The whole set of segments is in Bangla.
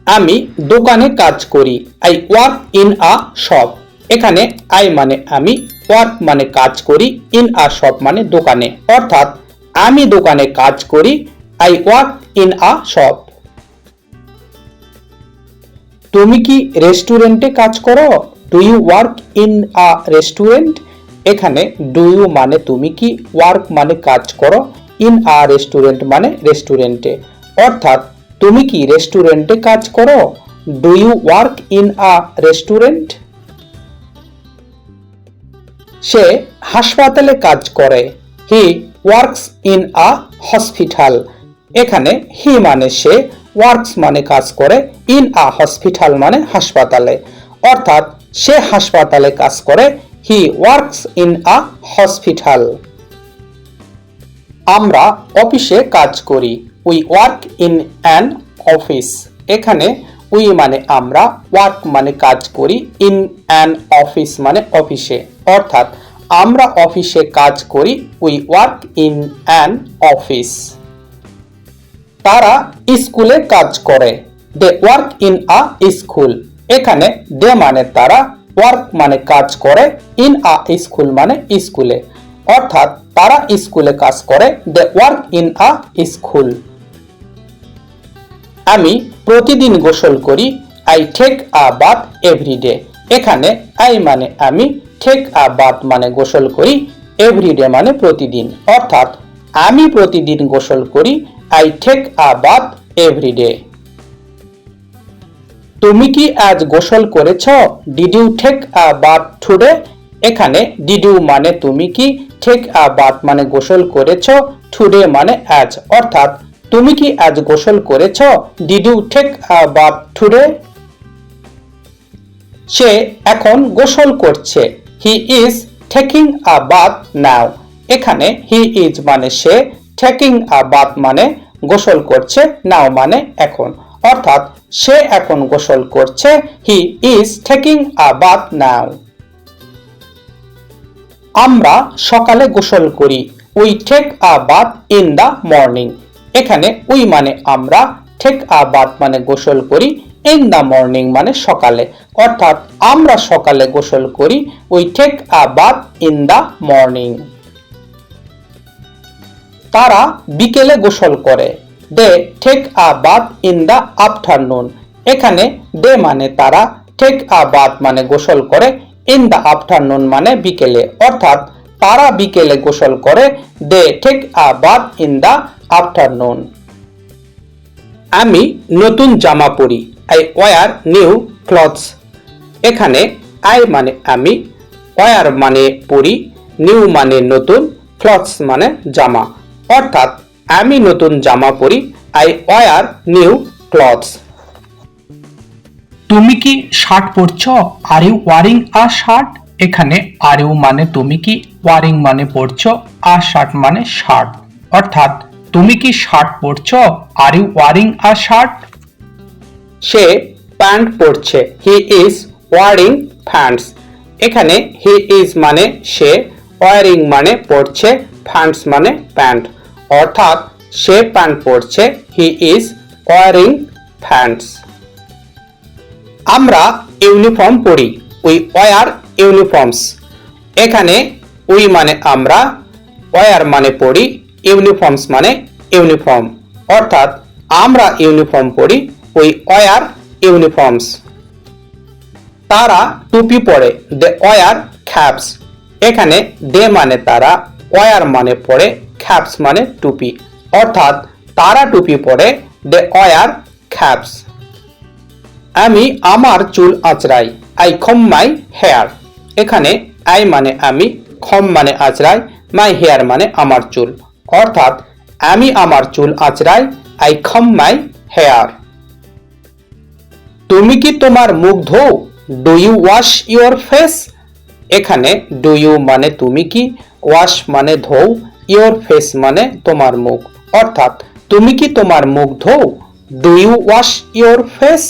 আমি দোকানে কাজ করি। I work in a shop. এখানে আই মানে আমি, ওয়ার্ক মানে কাজ করি, ইন আ শপ মানে দোকানে, অর্থাৎ আমি দোকানে কাজ করি। I work in a shop. তুমি কি রেস্টুরেন্টে কাজ করো? Do you work in a restaurant? এখানে ডু ইউ মানে তুমি কি, ওয়ার্ক মানে কাজ করো, ইন আ রেস্টুরেন্ট মানে রেস্টুরেন্টে, অর্থাৎ তুমি কি রেস্টুরেন্টে কাজ করো? Do you work in a restaurant? সে হাসপাতালে কাজ করে। He works in a hospital. এখানে হি মানে সে, ওয়ার্কস মানে কাজ করে, ইন আ হসপিটাল মানে হাসপাতালে, অর্থাৎ সে হাসপাতালে কাজ করে। He works in a hospital. আমরা অফিসে কাজ করি। We work in an office. এখানে উই মানে আমরা, ওয়ার্ক মানে কাজ করি, ইন অ্যান অফিস মানে অফিসে, অর্থাৎ আমরা অফিসে কাজ করি। We work in an office. তারা স্কুলে কাজ করে। They work in a school. এখানে দে মানে তারা, ওয়ার্ক মানে কাজ করে, ইন আ স্কুল মানে স্কুলে, অর্থাৎ তারা স্কুলে কাজ করে। They work in a school. আমি প্রতিদিন গোসল করি। I take a bath every day. এখানে আই মানে আমি, টেক আ বাথ মানে গোসল করি, এভরিডে মানে প্রতিদিন, অর্থাৎ আমি প্রতিদিন গোসল করি। I take a bath every day. তুমি কি আজ গোসল করেছ? Did you take a bath today? এখানে ডিড ইউ মানে তুমি কি, টেক আ বাথ মানে গোসল করেছ, টুডে মানে আজ, অর্থাৎ তুমি কি আজ গোসল করেছ? Did you take a bath today? সে এখন গোসল করছে। He is taking a bath now. এখানে হি ইজ মানে সে, টেকিং আ বাথ মানে গোসল করছে, নাও মানে এখন, অর্থাৎ সে এখন গোসল করছে। He is taking a bath now. আমরা সকালে গোসল করি। We take a bath in the morning. এখানে উই মানে আমরা, টেক আ বাথ মানে গোসল করি, ইন দ্য মর্নিং মানে সকালে, অর্থাৎ আমরা সকালে গোসল করি। We take a bath in the morning. তারা বিকেলে গোসল করে। They take a bath in the afternoon. এখানে দে মানে তারা, টেক আ বাথ মানে গোসল করে, ইন দ্য আফটারনুন মানে বিকেলে, অর্থাৎ তারা বিকেলে গোসল করে। They take a bath in the afternoon. আমি নতুন জামা পরি। I wear new clothes. এখানে আই মানে আমি, ওয়ার মানে পরি, নিউ মানে নতুন, ক্লথস মানে জামা, অর্থাৎ আমি নতুন জামা পরি। I wear new clothes. তুমি কি শার্ট পরছ? Are you wearing a shirt? এখানে আর ইউ মানে তুমি কি, ওয়ারিং মানে পরছ, আ শার্ট মানে শার্ট, অর্থাৎ তুমি কি শার্ট পরছ? Are you wearing a shirt? সে প্যান্ট পরছে। He is wearing pants. এখানে হি ইজ মানে সে, ওয়ারিং মানে পরছে, প্যান্টস মানে প্যান্ট, অর্থাৎ সে প্যান্ট পরছে। He is wearing pants. আমরা ইউনিফর্ম পরি। We wear uniforms. এখানে উই মানে আমরা, ওয়ার মানে পরি, ইউনিফর্মস মানে ইউনিফর্ম, অর্থাৎ আমরা ইউনিফর্ম পরি। We wear uniforms. তারা টুপি পরে। They wear caps. এখানে দে মানে তারা, ওয়ার মানে পরে, ক্যাপস মানে টুপি, অর্থাৎ তারা টুপি পরে। They wear caps. আমি আমার চুল আঁচড়াই। I comb my hair. এখানে আই মানে আমি, কম মানে আঁচড়াই, মাই হেয়ার মানে আমার চুল, অর্থাৎ আমি আমার চুল আঁচড়াই। I comb my hair. তুমি কি তোমার মুখ ধোও? Do you wash your face? এখানে ডু ইউ মানে তুমি কি, ওয়াশ মানে ধোও, ইউর ফেস মানে তোমার মুখ, অর্থাৎ তুমি কি তোমার মুখ ধোও? Do you wash your face?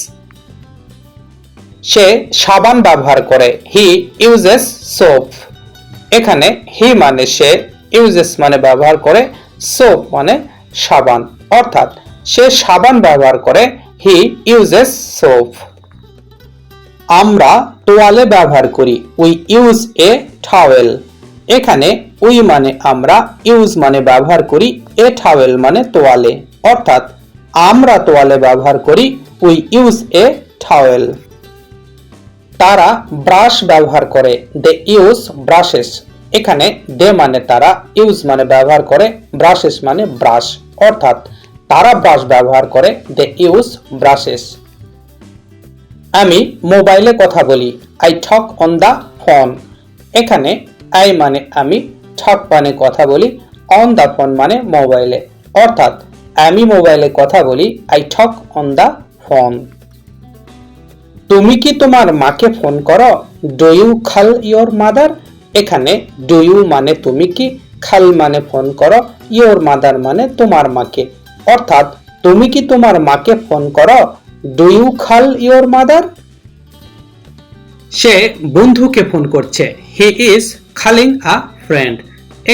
সে সাবান ব্যবহার করে। He uses soap. এখানে হি মানে সে, ইউজেস মানে ব্যবহার করে, সোপ মানে সাবান, অর্থাৎ সে সাবান ব্যবহার করে। He uses soap. আমরা তোয়ালে ব্যবহার করি, উই ইউজ এ টাওয়েল। এখানে উই মানে আমরা, ইউজ মানে ব্যবহার করি, এ টাওয়েল মানে তোয়ালে, অর্থাৎ আমরা তোয়ালে ব্যবহার করি, উই ইউজ এ টাওয়েল। তারা ব্রাশ ব্যবহার করে, দে ইউজ ব্রাশেস। এখানে দে মানে তারা, ইউজ মানে ব্যবহার করে, ব্রাশেস মানে ব্রাশ, অর্থাৎ তারা ব্রাশ ব্যবহার করে, দে ইউজ ব্রাশেস। আমি মোবাইলে কথা বলি, I talk on the phone. এখানে আই মানে আমি, টক মানে কথা বলি, অন দা ফোন মানে মোবাইলে, অর্থাৎ আমি মোবাইলে কথা বলি, I talk on the phone. তুমি কি তোমার মাকে ফোন করো, do you call your mother. এখানে ডু ইউ মানে তুমি কি, কল মানে ফোন করো, ইয়োর মাদার মানে তোমার মাকে, অর্থাৎ তুমি কি তোমার মাকে ফোন করো, do you call your mother. সে বন্ধুকে ফোন করছে, he is calling a friend.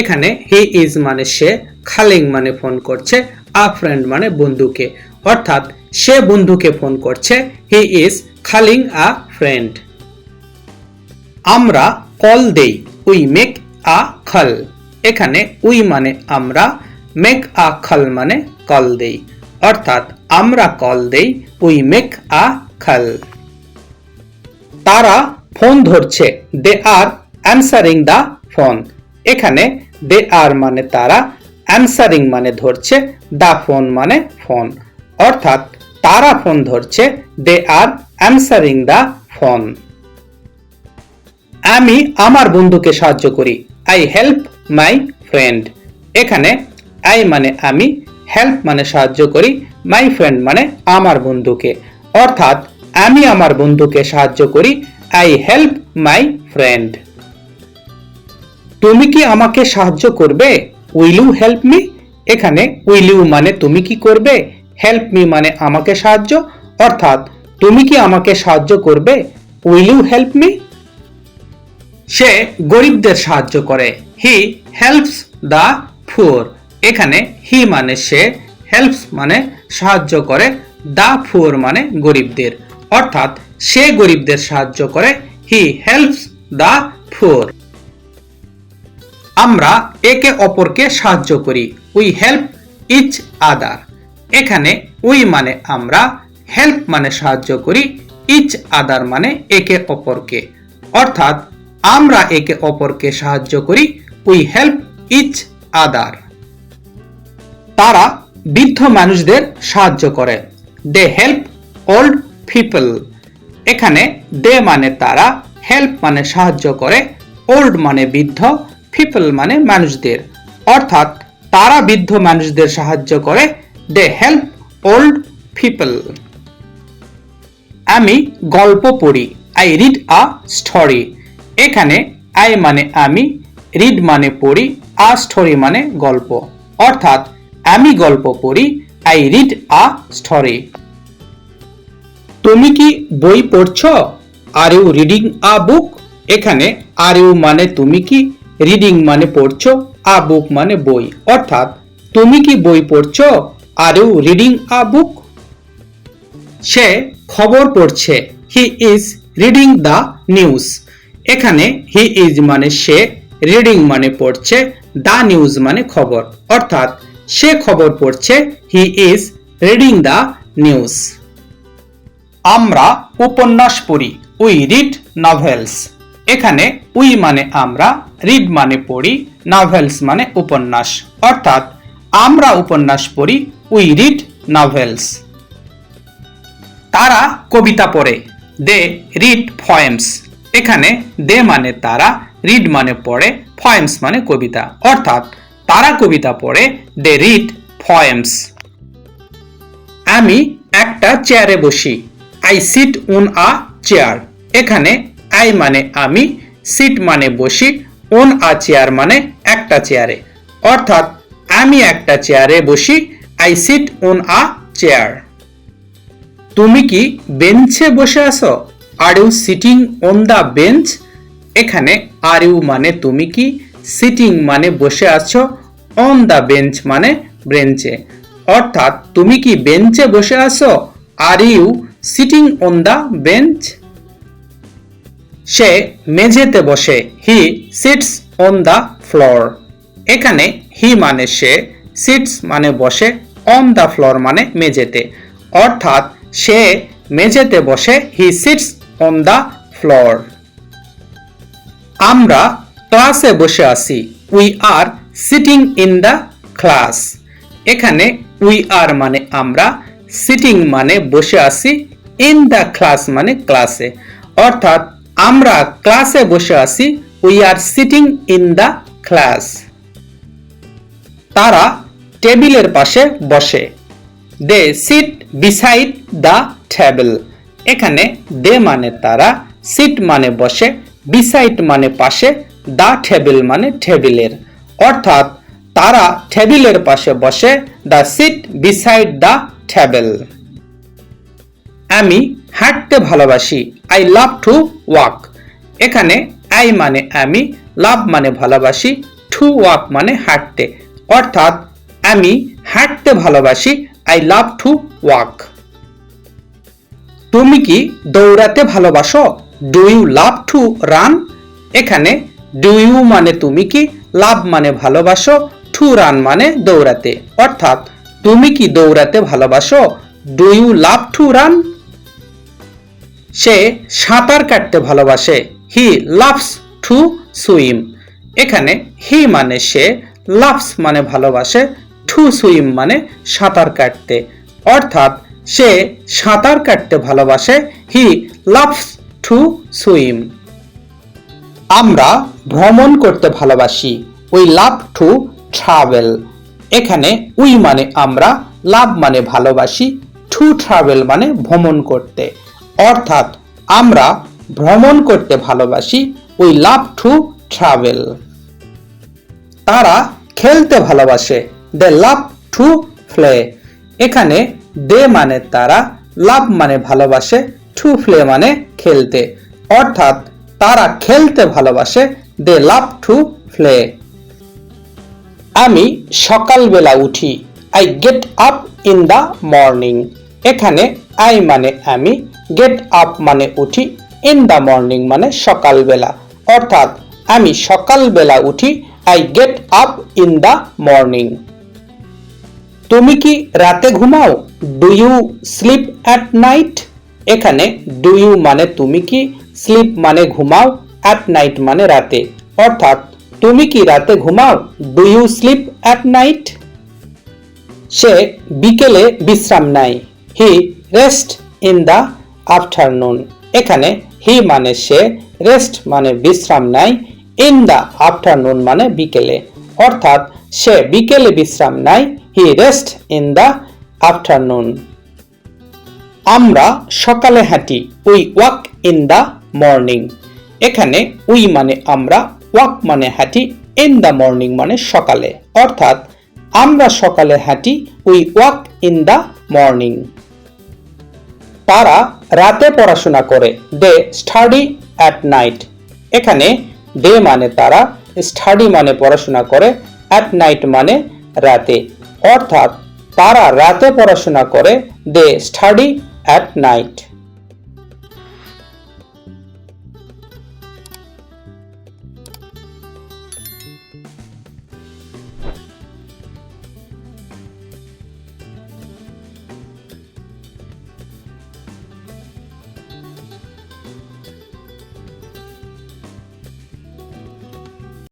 এখানে হি ইজ মানে সে, কলিং মানে ফোন করছে, আ ফ্রেন্ড মানে বন্ধুকে, অর্থাৎ সে বন্ধুকে ফোন করছে, he is calling a friend. আমরা কল দেই, উই মেক আ কল। এখানে উই মানে আমরা, মেক আ কল মানে কল দেই, অর্থাৎ আমরা কল দেই, উই মেক আ কল। তারা ফোন ধরছে, দে আর অ্যানসারিং দা ফোন। এখানে দে আর মানে তারা, অ্যানসারিং মানে ধরছে, দা ফোন মানে ফোন, অর্থাৎ তারা ফোন ধরছে, দে আর অ্যানসারিং দা ফোন। আমি আমার বন্ধুকে সাহায্য করি, আই হেল্প মাই ফ্রেন্ড। এখানে আই মানে আমি, হেল্প মানে সাহায্য করি, মাই ফ্রেন্ড মানে আমার বন্ধুকে, অর্থাৎ আমি আমার বন্ধুকে সাহায্য করি, আই হেল্প মাই ফ্রেন্ড। তুমি কি আমাকে সাহায্য করবে, উইল ইউ হেল্প মি। এখানে উইল ইউ মানে তুমি কি করবে, হেল্প মি মানে আমাকে সাহায্য, অর্থাৎ তুমি কি আমাকে সাহায্য করবে, উইল ইউ হেল্প মি। সে গরিবদের সাহায্য করে, হি হেল্পস দা পুয়ার। এখানে হি মানে সে, হেল্পস মানে সাহায্য করে, দা পুয়ার মানে গরিবদের, অর্থাৎ সে গরিবদের সাহায্য করে, হি হেল্পস দা পুয়ার। আমরা একে অপরকে সাহায্য করি, উই হেল্প ইচ আদার। এখানে উই মানে আমরা, হেল্প মানে সাহায্য করি, ইচ আদার মানে একে অপরকে, অর্থাৎ আমরা একে অপরকে সাহায্য করি, উই হেল্প ইচ আদার। তারা বৃদ্ধ মানুষদের সাহায্য করে, দে হেল্প ওল্ড পিপল। এখানে দে মানে তারা, হেল্প মানে সাহায্য করে, ওল্ড মানে বৃদ্ধ, পিপল মানে মানুষদের, অর্থাৎ তারা বৃদ্ধ মানুষদের সাহায্য করে, দে হেল্প ওল্ড পিপল। আমি গল্প পড়ি, আই রিড আ স্টোরি। এখানে আই মানে আমি, রিড মানে পড়ি, আ স্টোরি মানে গল্প, অর্থাৎ আমি গল্প পড়ি, আই রিড আ স্টোরি। তুমি কি বই পড়ছো, আর ইউ রিডিং আ বুক। এখানে আর ইউ মানে তুমি কি, রিডিং মানে পড়ছো, আ বুক মানে বই, অর্থাৎ তুমি কি বই পড়ছো, আর ইউ রিডিং আ বুক। সে খবর পড়ছে, he is reading the news. এখানে হি ইজ মানে সে, রিডিং মানে পড়ছে, দ্য নিউজ মানে খবর, অর্থাৎ সে খবর পড়ছে, he is reading the news. আমরা উপন্যাস পড়ি, উই রিড নভেলস। এখানে উই মানে আমরা, রিড মানে পড়ি, নভেলস মানে উপন্যাস, অর্থাৎ আমরা উপন্যাস পড়ি, উই রিড নভেলস। তারা কবিতা পড়ে, দে রিড পোয়েমস। এখানে দে মানে তারা, রিড মানে পড়ে, পোয়েমস মানে কবিতা, অর্থাৎ তারা কবিতা পড়ে, দে রিড পোয়েমস। আমি একটা চেয়ারে বসি, I sit on a chair. এখানে আই মানে আমি, সিট মানে বসি, অন আ চেয়ার মানে একটা চেয়ারে, অর্থাৎ আমি একটা চেয়ারে বসি, I sit on a chair. তুমি কি বেঞ্চে বসে আছো, are you sitting on the bench. এখানে আর ইউ মানে তুমি কি, সিটিং মানে বসে আছো, অন দা বেঞ্চ মানে বেঞ্চে, অর্থাৎ তুমি কি বেঞ্চে বসে আছো, are you sitting on the bench? সে মেঝেতে বসে। He sits on the floor. এখানে হি মানে সে, সিটস মানে বসে, অন দ্য ফ্লোর মানে মেঝেতে। অর্থাৎ সে মেঝেতে বসে। He sits on the floor. আমরা ক্লাসে বসে আছি। We are sitting in the class. এখানে উই আর মানে আমরা, সিটিং মানে বসে আছি, ইন দ্য ক্লাস মানে ক্লাসে। অর্থাৎ আমরা ক্লাসে বসে আছি। We are sitting in the class. তারা টেবিলের পাশে বসে। They sit beside the table. এখানে দে মানে তারা, সিট মানে বসে, বিসাইড মানে পাশে, দ্য টেবিল মানে টেবিলের। অর্থাৎ তারা টেবিলের পাশে বসে। The seat beside the table. আমি হাঁটতে ভালোবাসি। I love to walk. এখানে আই মানে আমি, লাভ মানে ভালোবাসি, টু ওয়াক মানে হাঁটতে। অর্থাৎ আমি হাঁটতে ভালোবাসি। I love to walk. তুমি কি দৌড়াতে ভালোবাসো? Do you love to run? এখানে ডু ইউ মানে তুমি কি, লাভ মানে ভালোবাসো, টু রান মানে দৌড়াতে। অর্থাৎ তুমি কি দৌড়াতে ভালোবাসো? Do you love to run? সে সাঁতার কাটতে ভালোবাসে। He loves to swim. এখানে হি মানে সে, লাভস মানে ভালোবাসে, টু সুইম মানে সাঁতার কাটতে। অর্থাৎ সে সাঁতার কাটতে ভালোবাসে। He loves to swim. আমরা ভ্রমণ করতে ভালোবাসি। We love to travel. এখানে উই মানে আমরা, লাভ মানে ভালোবাসি, টু ট্রাভেল মানে ভ্রমণ করতে। অর্থাৎ আমরা ভ্রমণ করতে ভালোবাসি। We love to travel. তারা খেলতে ভালোবাসে। দে লাভ টু প্লে। এখানে দে মানে তারা, লাভ মানে ভালোবাসে, টু প্লে মানে খেলতে। অর্থাৎ তারা খেলতে ভালোবাসে। দে লাভ টু প্লে। আমি সকালবেলা উঠি। I get up in the morning. এখানে আই মানে আমি, গেট আপ মানে উঠি, ইন দ্য মর্নিং মানে সকালবেলা। অর্থাৎ আমি সকালবেলা উঠি। I get up in the morning. তুমি কি রাতে ঘুমাও? Do you sleep at night? এখানে ডু ইউ মানে তুমি কি, স্লিপ মানে ঘুমাও, অ্যাট নাইট মানে রাতে। অর্থাৎ তুমি কি রাতে ঘুমাও? Do you sleep at night? সে বিকেলে বিশ্রাম নেয়। He rest in the afternoon. এখানে হি মানে সে, রেস্ট মানে বিশ্রাম নেয়, ইন দ্য আফটারনুন মানে বিকেলে। অর্থাৎ সে বিকেলে বিশ্রাম নেয়। He rest in the afternoon. আমরা সকালে হাঁটি। We walk in the morning. এখানে উই মানে আমরা, ওয়াক মানে হাঁটি, ইন দ্য মর্নিং মানে সকালে। অর্থাৎ আমরা সকালে হাঁটি। We walk in the morning. তারা রাতে পড়াশোনা করে। They study at night. এখানে দে মানে তারা, স্টাডি মানে পড়াশোনা করে, অ্যাট নাইট মানে রাতে। অর্থাৎ তারা রাতে পড়াশোনা করে। They study at night.